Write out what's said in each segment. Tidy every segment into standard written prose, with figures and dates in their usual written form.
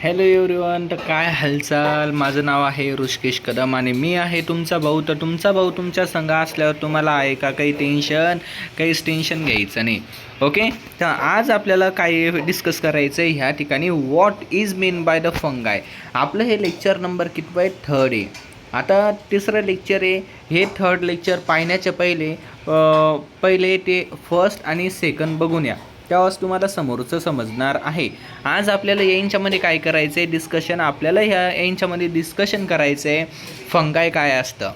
Hello everyone. तर काय हालचाल. माझं नाव आहे ऋषिकेश कदम आणि मी आहे तुमचा भाऊ. तर तुमचा भाऊ तुमच्या संग असल्यावर तुम्हाला आहे का काहीच टेन्शन घ्यायचं नाही. ओके. तर आज आपल्याला काय डिस्कस करायचं आहे ह्या ठिकाणी, what is mean by the फंगाय. आपलं हे लेक्चर नंबर किती आहे? थर्ड आहे. आता तिसरं लेक्चर आहे. हे थर्ड लेक्चर पाहण्याच्या पहिले ते फर्स्ट आणि सेकंड बघून या, तेव्हाच तुम्हाला समोरचं समजणार आहे. आज आपल्याला यांच्यामध्ये काय करायचं आहे डिस्कशन. आपल्याला यांच्यामध्ये डिस्कशन करायचं आहे फंगाय काय असतं.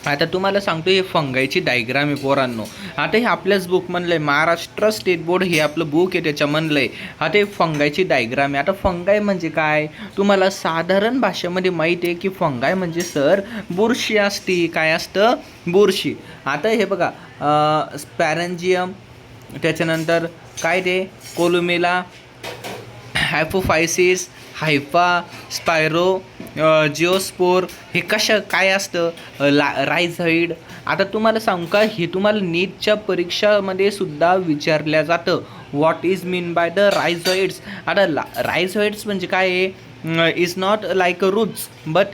आता तुम्हाला सांगतो हे फंगायची डायग्राम आहे पोरांनो. आता हे आपल्याच बुकमधलं आहे, महाराष्ट्र स्टेट बोर्ड हे आपलं बुक आहे त्याच्यामधलं आहे. आता हे फंगायची डायग्राम आहे. आता फंगाय म्हणजे काय तुम्हाला साधारण भाषेमध्ये माहीत आहे की फंगाय म्हणजे सर बुरशी असते. काय असतं? बुरशी. आता हे बघा, स्पॅरेंजियम, त्याच्यानंतर काय ते कोलुमेला, हायपोफायसिस, हायफा, स्पायरो, जिओस्पोर, हे काय असतं? रायझाईड. आता तुम्हाला सांगू का, हे तुम्हाला नीटच्या परीक्षामध्ये सुद्धा विचारल्या जातं. What is mean by the rhizoids. आता रायझॉइड्स म्हणजे काय आहे? Is not like a roots, but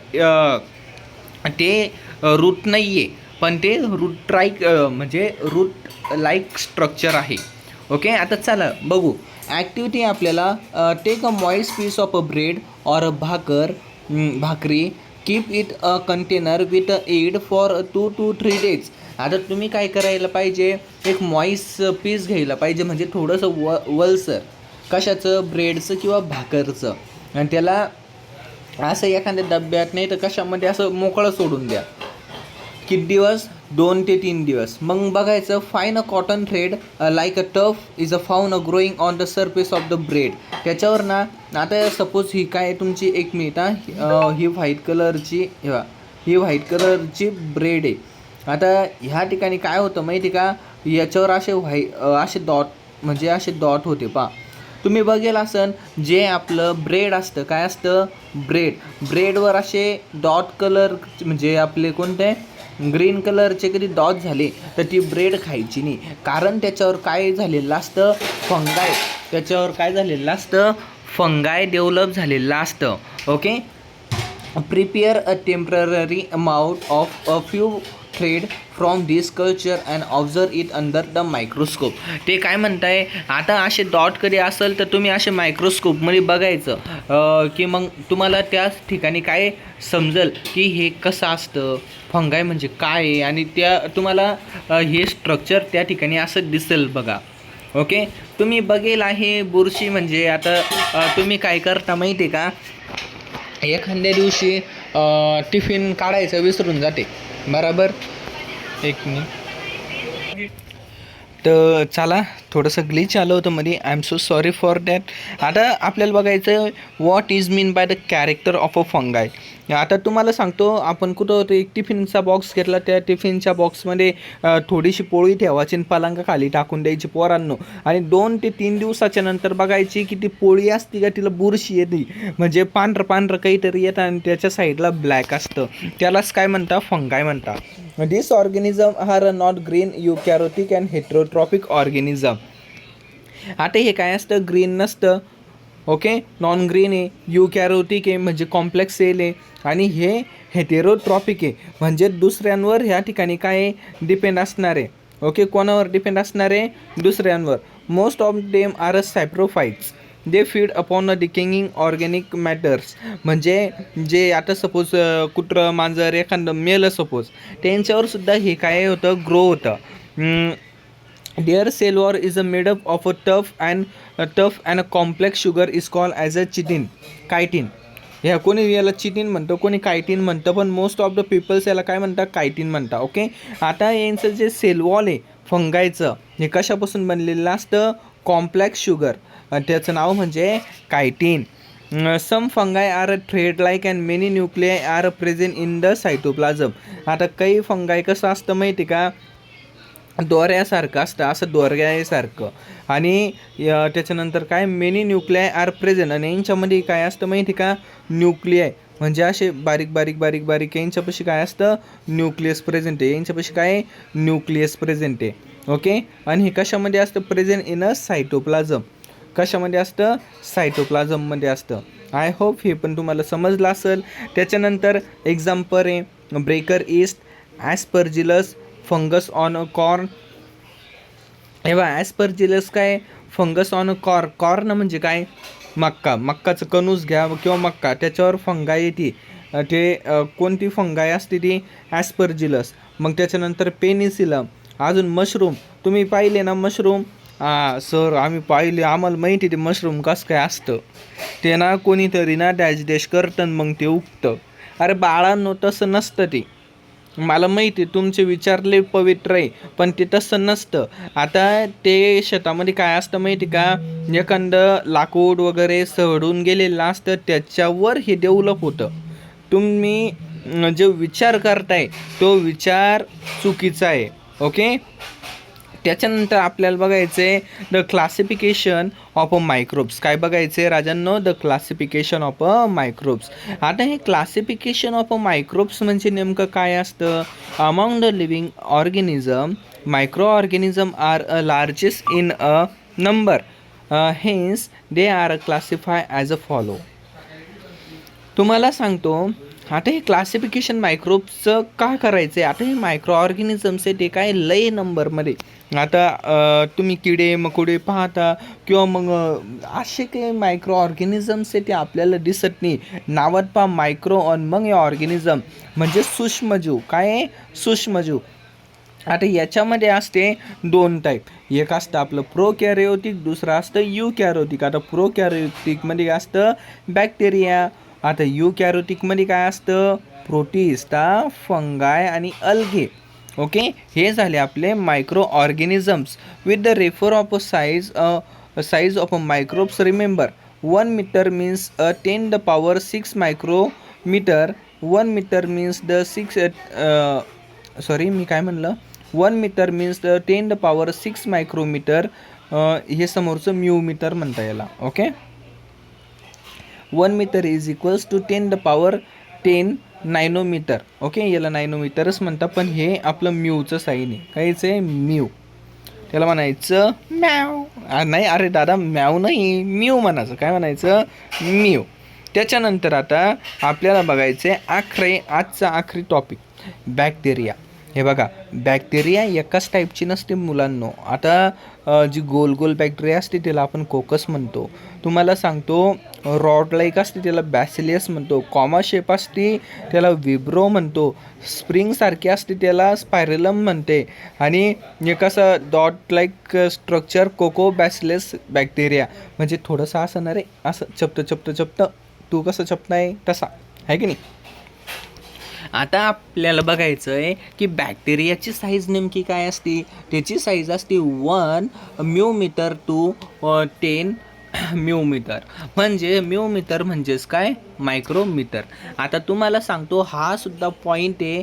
ते रूट नाही आहे, पण ते म्हणजे रूट लाईक स्ट्रक्चर आहे. ओके. आता चला बघू ॲक्टिव्हिटी. आपल्याला take a moist piece of a bread or a bhakri, keep it a container with it for 2 to 3 days. आता तुम्ही काय करायला पाहिजे, एक मॉइस्ट पीस घ्यायला पाहिजे, म्हणजे थोडंसं वलसर. कशाचं? ब्रेडचं किंवा भाकरचं. आणि त्याला असं एखाद्या डब्यात नाही तर कशामध्ये असं मोकळं सोडून द्या. किती दिवस? 2 ते 3 दिवस. मग बघायचं, fine a cotton thread like a tough is a found growing on the surface of the bread. त्याच्यावर ना, आता सपोज ही काय तुमची, एक मिनिट ही व्हाईट कलरची ब्रेड आहे. आता ह्या ठिकाणी काय होतं माहिती का, याच्यावर असे डॉट, म्हणजे असे डॉट होते पा. तुम्ही बघेल असन, जे आपलं ब्रेड असतं, काय असतं? ब्रेडवर असे डॉट कलर, म्हणजे आपले कोणते ग्रीन कलरचे कधी डॉट झाले तर ती ब्रेड खायची नाही. कारण त्याच्यावर काय झालेलं असतं? फंगाय डेव्हलप झालेलं असतं. Okay. Prepare a temporary amount of a few thread from this culture and observe it under the microscope. ते काय म्हणताय, आता असे डॉट कधी असेल तर तुम्ही असे मायक्रोस्कोपमध्ये बघायचं की मग तुम्हाला त्याच ठिकाणी काय समजेल की हे कसं असतं, फंगाय म्हणजे काय आहे. आणि त्या तुम्हाला हे स्ट्रक्चर त्या ठिकाणी असं दिसेल बघा. ओके. तुम्ही बघेल आहे बुरशी म्हणजे, आता तुम्ही काय करता माहिती आहे का, एखाद्या दिवशी टिफिन काढायचं विसरून जाते, बरोबर. एक मिनिट. तर चला, थोडंसं ग्लिच आलं होतं मध्ये. I am so sorry for that. आता आपल्याला बघायचं what is mean by the character of a फंगाय. आता तुम्हाला सांगतो, आपण कुठं होतं, एक टिफिनचा बॉक्स घेतला, त्या टिफिनच्या बॉक्समध्ये थोडीशी पोळी ठेवायची आणि पलंगा खाली टाकून द्यायची पोरांनो. आणि 2 ते 3 दिवसाच्या नंतर बघायची की ती पोळी असती का, तिला बुरशी येते, म्हणजे पांढरं काहीतरी येतं आणि त्याच्या साईडला ब्लॅक असतं. त्यालाच काय म्हणता? फंगाय म्हणता. This organism are not green eukaryotic and heterotrophic organism. आता हे काय असतं? ग्रीन नसतं. ओके. नॉन ग्रीन आहे. युकॅरोटिक आहे म्हणजे कॉम्प्लेक्स सेल आहे. आणि हे हेटेरोट्रॉपिक आहे म्हणजे दुसऱ्यांवर ह्या ठिकाणी काय डिपेंड असणार आहे. ओके. कोणावर डिपेंड असणार आहे? दुसऱ्यांवर. Most of them are saprophytes. They feed upon a decaying organic matters. म्हणजे जे आता सपोज कुत्रं, मांजर, एखादं मेलं सपोज, त्यांच्यावर सुद्धा हे काय होतं? ग्रो होतं. Their cell wall is made up of a tough and a complex sugar is called as a chitin. ह्या कोणी याला चिटिन म्हणतं, कोणी कायटिन म्हणतं, पण मोस्ट ऑफ द पीपल्स याला काय म्हणतात? कायटिन म्हणतात. ओके. आता यांचं जे सेल वॉल आहे फंगायचं, हे कशापासून बनलेलं असतं? Complex sugar. त्याचं नाव म्हणजे chitin. Some fungi are thread like and many nuclei are present in the cytoplasm. आता काही फंगाय कसं असतं माहिती का, दोऱ्यासारखं असतं, असं दोऱ्यासारखं. आणि त्याच्यानंतर काय, मेनी न्यूक्लियाय आर प्रेझेंट. आणि यांच्यामध्ये काय असतं माहिती का? न्यूक्लियाय म्हणजे असे बारीक यांच्यापाशी काय असतं? न्यूक्लियस प्रेझेंट आहे. यांच्यापाशी काय? न्यूक्लियस प्रेझेंट आहे. ओके. आणि हे कशामध्ये असतं? Present in a cytoplasm. कशामध्ये असतं? सायटोप्लाझममध्ये असतं. आय होप हे पण तुम्हाला समजलं असेल. त्याच्यानंतर एक्झाम्पल आहे baker yeast, aspergillus, fungus on corn. हे बघा ॲस्परजिलस काय? फंगस ऑन कॉर्न म्हणजे काय? मक्काचं कणूस घ्या किंवा मक्का, त्याच्यावर फंगाई येते. ते कोणती फंगाई असते? ती ॲस्परजिलस. मग त्याच्यानंतर पेनिसिलम. अजून मशरूम. तुम्ही पाहिले ना मशरूम? सर आम्ही पाहिले, आम्हाला माहिती ते मशरूम कसं काय असतं. ते ना कोणीतरी ना डॅश डॅश करतं मग ते उगतं. अरे बाळांनो, तसं नसतं ते. मला माहिती आहे तुमचे विचारले पवित्र आहे, पण ते तसं नसतं. आता ते शेतामध्ये काय असतं माहिती का? एखादं लाकूड वगैरे सडून गेलेलं असतं, त्याच्यावर हे डेव्हलप होतं. तुम्ही जो विचार करताय तो विचार चुकीचा आहे. ओके. त्याच्यानंतर आपल्याला बघायचं आहे the classification of a microbes. काय बघायचं आहे राजांनो? The classification of a microbes. आता हे क्लासिफिकेशन ऑफ अ मायक्रोब्स म्हणजे नेमकं काय असतं? Among the living organism, micro organism are a largest in a number, hence they are classify as a follow. तुम्हाला सांगतो आता हे क्लासिफिकेशन मायक्रोब्सचं का करायचं आहे? आता हे मायक्रो ऑर्गॅनिझम्स आहे ते काय लय नंबरमध्ये. आता तुम्ही किडे मकोडे पाहता किंवा मग असे काही मायक्रो ऑर्गॅनिझम्स आहे ते आपल्याला दिसत नाही. नावात पहा मायक्रो ऑन, मग हे ऑर्गॅनिझम म्हणजे सूक्ष्मजीव. काय आहे? सूक्ष्मजीव. आता याच्यामध्ये असते 2 टाईप. एक असतं आपलं प्रोकॅरियोटिक, दुसरं असतं युकॅरियोटिक. आता प्रोकॅरियोटिकमध्ये असतं बॅक्टेरिया. आता युकॅरियोटिकमध्ये काय असतं? प्रोटिस्टा, फंगाय आणि अल्गे. ओके. हे झाले आपले micro organisms. With the refer of a size of a microbes. Remember 1 metre means 10⁻6 micrometre. 1 metre means the 6 sorry मी काय म्हणलं? 1 मीटर मीन्स 10⁻6 मायक्रोमीटर. हे समोरचं म्यूमीटर म्हणता याला. Okay. 1 metre is equals to 10⁻10 nanometre. Okay. याला नायनोमीटरच म्हणतात, पण हे आपलं म्यूचं साईन आहे. काहीच आहे म्यू. त्याला म्हणायचं मॅव. नाही अरे दादा, मॅव नाही, म्यू म्हणायचं. काय म्हणायचं? म्यू. त्याच्यानंतर आता आपल्याला बघायचं आहे आजचा आखरी टॉपिक, बॅक्टेरिया. हे बघा, बॅक्टेरिया एकाच टाईपची नसते मुलांनो. आता जी गोल गोल बॅक्टेरिया असते त्याला आपण कोकस म्हणतो. तुम्हाला सांगतो रॉड लाईक असते त्याला बॅसिलियस म्हणतो. कॉमा शेप असते त्याला विब्रो म्हणतो. स्प्रिंगसारखी असते त्याला स्पायरलम म्हणते. आणि एक असं dot like structure coccobacillus bacteria. म्हणजे थोडंसं असं ना रे, असं चपटं तू कसं चपटं तसा आहे की नाही. आता आपल्याला बघायचं आहे की बॅक्टेरियाची साईज नेमकी काय असते. त्याची साईज असते 1 म्यूमीटर टू 10 म्यूमीटर. म्हणजे म्यूमीटर म्हणजेच काय? मायक्रोमीटर. आता तुम्हाला सांगतो हा सुद्धा पॉईंट आहे.